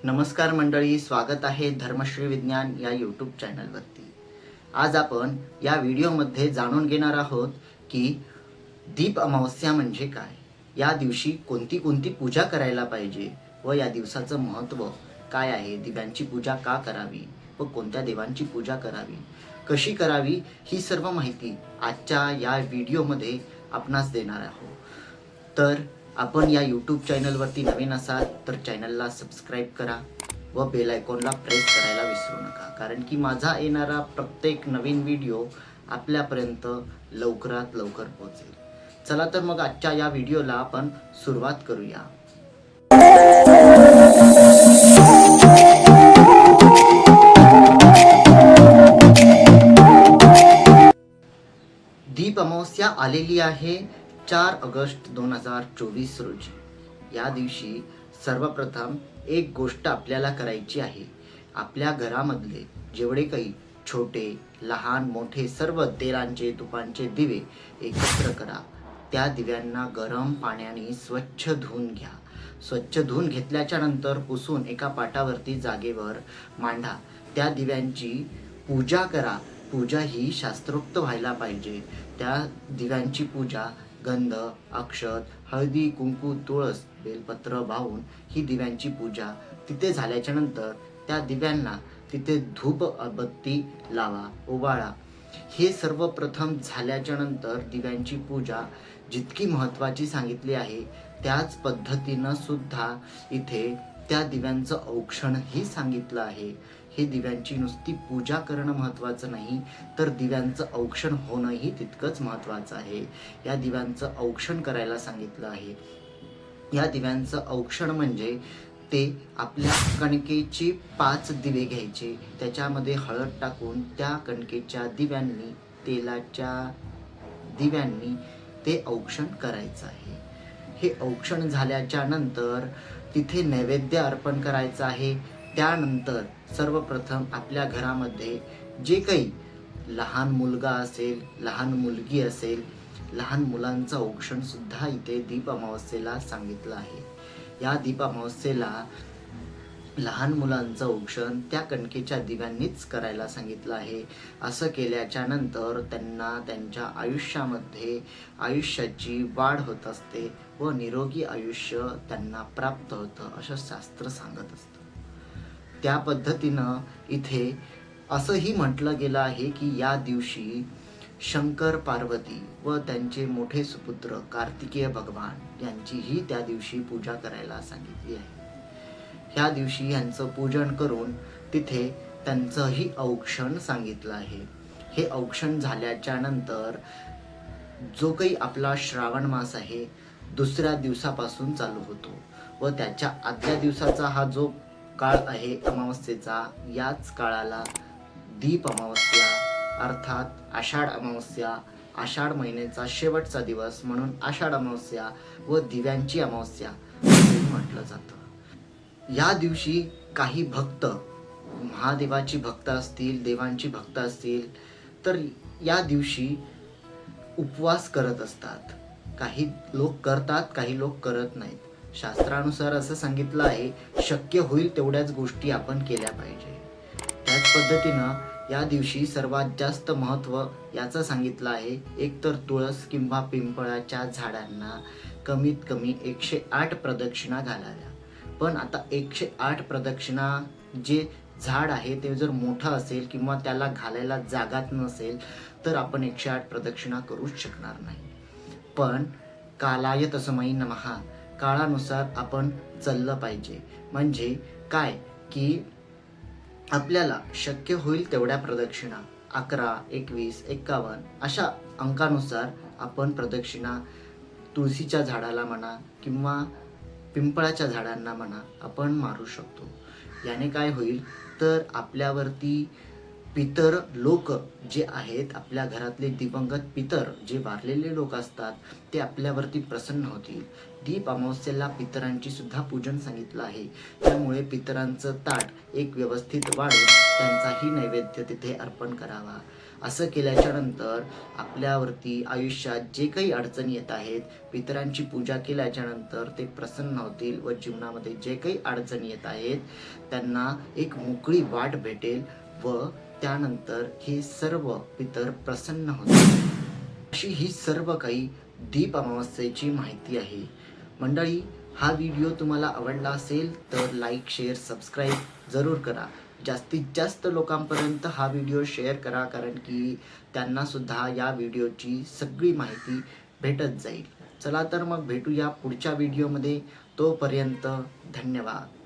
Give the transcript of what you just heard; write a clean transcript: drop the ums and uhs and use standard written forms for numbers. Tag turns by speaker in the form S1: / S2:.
S1: नमस्कार मंडळी, स्वागत आहे धर्मश्री विज्ञान या यूट्यूब चॅनलवरती। आज आपण या व्हिडिओमध्ये जाणून घेणार आहोत की दीप अमावस्या म्हणजे काय, या दिवशी कोणती कोणती पूजा करायला पाहिजे व या दिवसाचं महत्त्व काय आहे, दिव्यांची पूजा का करावी व कोणत्या देवांची पूजा करावी, कशी करावी, ही सर्व माहिती आजच्या या व्हिडिओमध्ये आपणास देणार आहोत। तर आपण या यूट्यूब चॅनलवरती नवीन असाल तर चॅनलला सबस्क्राईब करा व बेल आयकॉनला प्रेस करायला विसरू नका, कारण की माझा येणारा प्रत्येक नवीन व्हिडिओ आपल्यापर्यंत लवकरात लवकर पोहोचेल। चला तर मग आजच्या या व्हिडिओला आपण सुरुवात करूया। दीप अमावस्या आलेली आहे 4 ऑगस्ट 2024 रोजी। या दिवशी सर्वप्रथम एक गोष्ट आपल्याला करायची आहे। आपल्या घरामधले जेवढे काही छोटे लहान मोठे सर्व तेलांचे तुपांचे दिवे एकत्र करा। त्या दिव्यांना गरम पाण्याने स्वच्छ धुवून घ्या। स्वच्छ धुवून घेतल्याच्या नंतर पुसून एका पाटावरती जागेवर मांडा। त्या दिव्यांची पूजा करा। पूजा ही शास्त्रोक्त व्हायला पाहिजे। त्या दिव्यांची पूजा गंध अक्षत हळदी कुंकू तुळस बेलपत्र वाहून ही दिव्यांची पूजा तिथे झाल्याच्या नंतर त्या दिव्यांना तिथे धूप अगरबत्ती लावा, ओवाळा। हे सर्व प्रथम झाल्याच्या नंतर दिव्यांची पूजा जितकी महत्त्वाची सांगितली आहे त्याच पद्धतीनं सुद्धा इथे त्या दिव्यांचं औक्षण ही सांगितलं आहे। हे दिव्यांची नुसती पूजा करणं महत्त्वाचं नाही, तर दिव्यांचं औक्षण होणंही तितकंच महत्त्वाचं आहे। या दिव्यांचं औक्षण करायला सांगितलं आहे। या दिव्यांचं औक्षण म्हणजे ते आपल्या कणकेचे 5 दिवे घ्यायचे, त्याच्यामध्ये हळद टाकून त्या कणकेच्या दिव्यांनी तेलाच्या दिव्यांनी ते औक्षण करायचं आहे। हे औक्षण झाल्याच्या नंतर तिथे नैवेद्य अर्पण करायचं आहे। त्यानंतर सर्वप्रथम आपल्या घरामध्ये जे काही लहान मुलगा असेल लहान मुलगी असेल लहान मुलांचं औक्षण सुद्धा इथे दीप अमावस्येला सांगितलं आहे। या दीप अमावस्येला लहान मुलांचं औक्षण त्या कणकेच्या दिव्यांनीच करायला सांगितलं आहे। असं केल्याच्या नंतर त्यांना त्यांच्या आयुष्यामध्ये आयुष्याची वाढ होत असते व निरोगी आयुष्य त्यांना प्राप्त होतं असं शास्त्र सांगत असतं। त्या पद्धतीनं इथे असंही म्हटलं गेलं आहे की या दिवशी शंकर पार्वती व त्यांचे मोठे सुपुत्र कार्तिकेय भगवान यांचीही त्या दिवशी पूजा करायला सांगितली आहे। ह्या दिवशी यांचं पूजन करून तिथे त्यांचंही औक्षण सांगितलं आहे। हे औक्षण झाल्याच्या नंतर जो काही आपला श्रावण मास आहे दुसऱ्या दिवसापासून चालू होतो व त्याच्या आदल्या दिवसाचा हा जो काळ आहे अमावस्येचा, याच काळाला दीप अमावस्या अर्थात आषाढ अमावस्या, आषाढ महिन्याचा शेवटचा दिवस म्हणून आषाढ अमावस्या व दिव्यांची अमावस्या असंही म्हटलं जातं। या दिवशी काही भक्त महादेवाची भक्त असतील देवांची भक्त असतील तर या दिवशी उपवास करत असतात। काही लोक करतात काही लोक करत नाहीत। शास्त्रानुसार असं सांगितलं आहे शक्य होईल तेवढ्याच गोष्टी आपण केल्या पाहिजे। त्याच पद्धतीनं या दिवशी सर्वात जास्त महत्त्व याचं सांगितलं आहे, एक तर तुळस किंवा पिंपळाच्या झाडांना कमीत कमी 108 प्रदक्षिणा घालाव्या। पण आता 108 प्रदक्षिणा जे झाड आहे ते जर मोठं असेल किंवा त्याला घालायला जागाच नसेल तर आपण 108 प्रदक्षिणा करूच शकणार नाही। पण कालाय तस्मै नमः, काळानुसार आपण चाललं पाहिजे। म्हणजे काय की आपल्याला शक्य होईल तेवढ्या प्रदक्षिणा 11, 21, 51 अशा अंकानुसार आपण प्रदक्षिणा तुळशीच्या झाडाला म्हणा किंवा पिंपळाच्या झाडांना म्हणा आपण मारू शकतो। याने काय होईल तर आपल्यावरती पितर लोक जे आहेत आपल्या घरातले दिवंगत पितर जे वारलेले लोक असतात ते आपल्यावरती प्रसन्न होतील। दीप अमावस्येला पितरांची सुद्धा पूजन सांगितलं आहे, त्यामुळे पितरांचं ताट एक व्यवस्थित वाढून त्यांचाही नैवेद्य तिथे अर्पण करावा। असं केल्याच्या नंतर आपल्यावरती आयुष्यात जे काही अडचणी येत आहेत, पितरांची पूजा केल्याच्या नंतर ते प्रसन्न होतील व जीवनामध्ये जे काही अडचणी येत आहेत त्यांना एक मोकळी वाट भेटेल व त्यानंतर हे सर्व पितर प्रसन्न होतील. अशी ही सर्व काही दीप अमावस्येची माहिती आहे. मंडळी, हा व्हिडिओ तुम्हाला आवडला असेल तर लाईक, शेअर, सबस्क्राईब जरूर करा. जास्तीत जास्त लोकांपर्यंत हा व्हिडिओ शेअर करा, कारण की त्यांना सुद्धा या व्हिडिओची सगळी माहिती भेटत जाईल. चला तर मग भेटूया पुढच्या व्हिडिओमध्ये. तोपर्यंत धन्यवाद.